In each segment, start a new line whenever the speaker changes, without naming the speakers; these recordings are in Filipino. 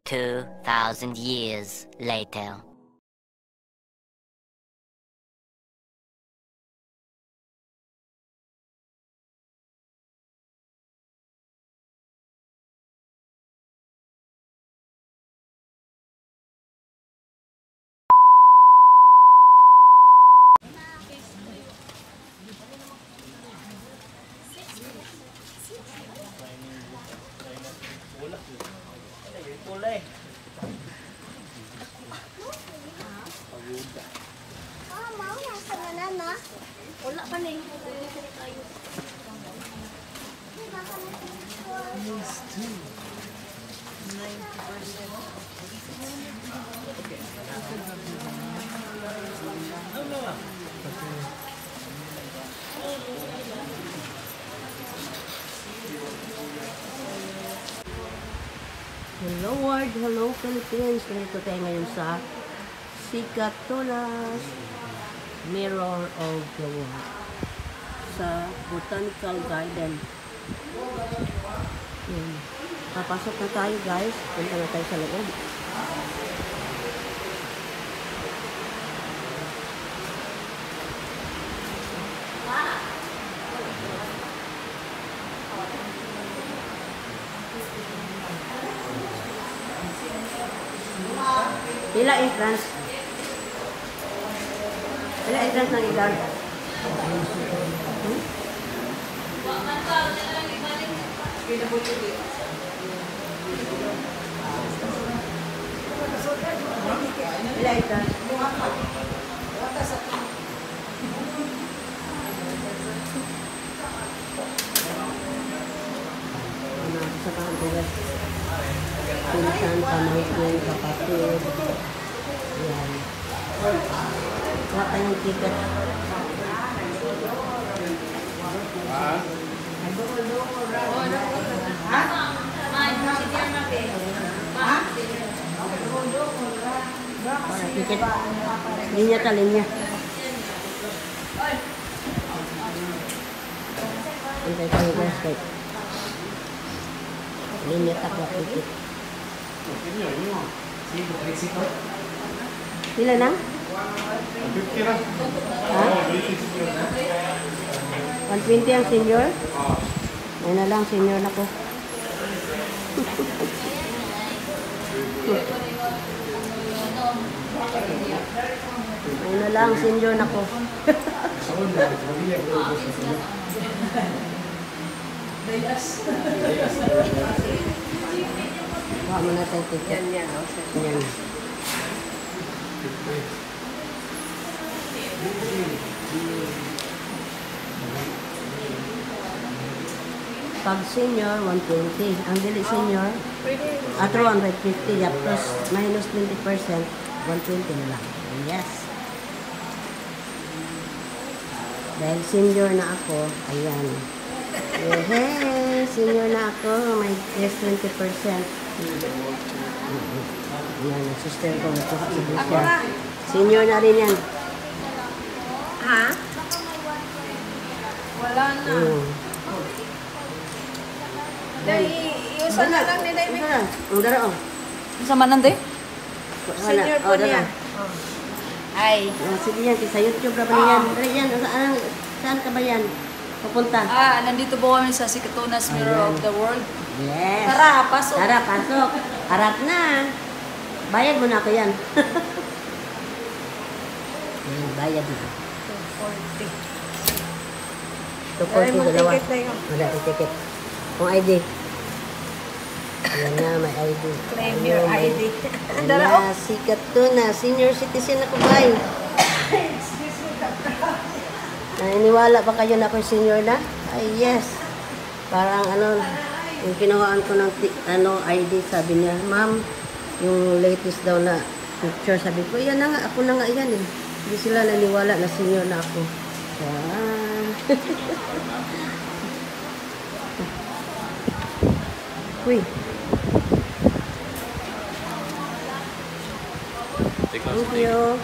2,000 years later.
Wala pa na yung
Hello world, hello Philippines. Ganito tayo ngayon sa Sikatunas Mirror of the World sa Botanical Garden. Papasok na tayo guys. Punta na tayo sa loob. Pila entrance? Pila entrance ng ilan? Pila entrance? Sa pangkulas. Pinsan, pamangkin, kapatid. Yan. Wala tayong ticket. Ticket. Linya ta, linya. Antay tayo guys, kahit. Linya ta ko ticket. Pila na?
150 lang.
Ha? 120 ang senior? May na lang, senior na ko. May na lang, senior na ko. Buka mo na tayo ticket. Yan. Pag senior, 120. Ang dili senior, 250. Yeah, plus minus 20%, 120 na lang. Yes. Dahil senior na ako, ayan. Hey, senior na ako, may yes 20%. Ayan, ang sister ko, nagkuha sa siya. Senior na rin yan.
Ha? Wala na. Iusan na lang nila yung
Ang dara, oh.
Sama nanday?
senior po niya. Ay.
Sige yan, sa YouTube na ba yan? Dali yan, saan ka ba yan? Pupunta?
Nandito po kami sa Sikatunas Mirror of the World.
Yes.
Tara, pasok.
Tara, pasok. Harap na. Bayad mo na ako yan. Bayad na. 240. 240 dalawa. Wala yung ticket. Kung ID. Ayan na, may ID.
Claim your ID.
Ayan na, Sikatunas. Senior citizen ako, bay. Naniniwala ba kayo na ako senior na? Ay, yes. Parang yung kinawaan ko ng ID, sabi niya, ma'am, yung latest daw na picture, sabi ko, yan na nga, ako na nga yan eh. Hindi sila naniwala na senior na ako. Yan. Uy. Thank you.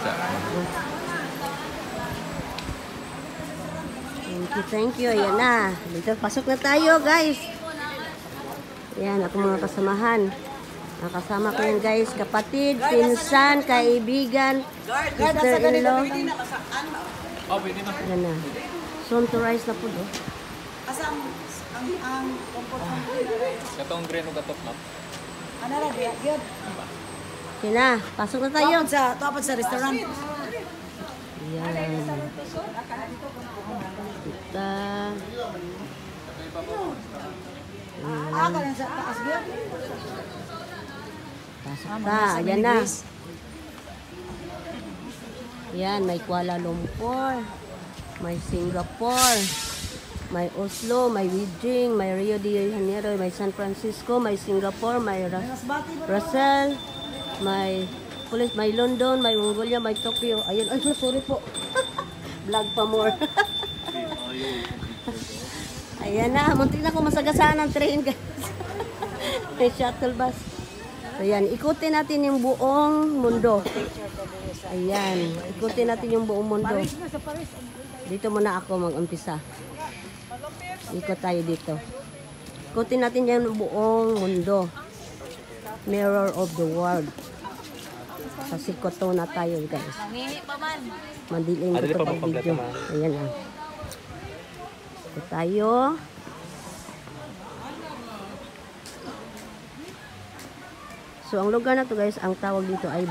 Thank you. Ayan na. Dito, pasok na tayo, guys. Yan, ako mga kasamahan. Nakasama ko yan guys, kapatid, pinsan, kaibigan, sister-in-law.
Oh, pwede na.
Yan na. Soon to rise na po do.
Katong green o katok na.
Okay na, pasok na tayo.
Tapos sa restaurant.
Yan. Kita.
Ka lang sa taas gyud.
Pasok na. Yan na. Yan, may Kuala Lumpur. May Singapore. May Oslo, may Beijing, may Rio de Janeiro, may San Francisco, may Singapore, may Brussels, may may London, may Mongolia, may Tokyo. Ayun, ay sorry po. Vlog pa more. Ayan na, muntik na ako masagasaan ng train guys. May shuttle bus. Ayan, ikutin natin yung buong mundo. Ayan, ikutin natin yung buong mundo. Dito muna ako mag-umpisa. Ikot tayo dito. Ikutin natin yung buong mundo. Mirror of the world. Sa sikoto na tayo guys.
Nangihi pa man.
Mandiling ko ito pag video. Ayan lang. Ito tayo. So ang lugar na to guys, ang tawag dito ay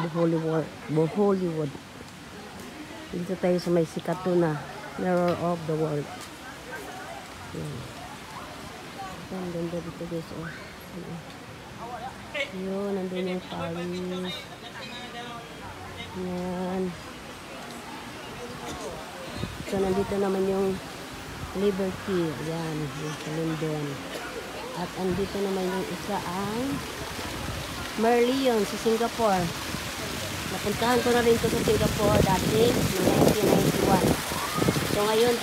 Bohollywood. Dito tayo sa may sikato na Mirror of the World. Ayan. Ang ganda dito guys. Oh. Yun, nandun yung Paris. Yan. So, nandito naman yung Liberty. Ayan, yung sa London. At andito naman yung isa ang Merlion sa Singapore. Napuntahan ko na rin to sa Singapore dati, noong 1991. So, ngayon,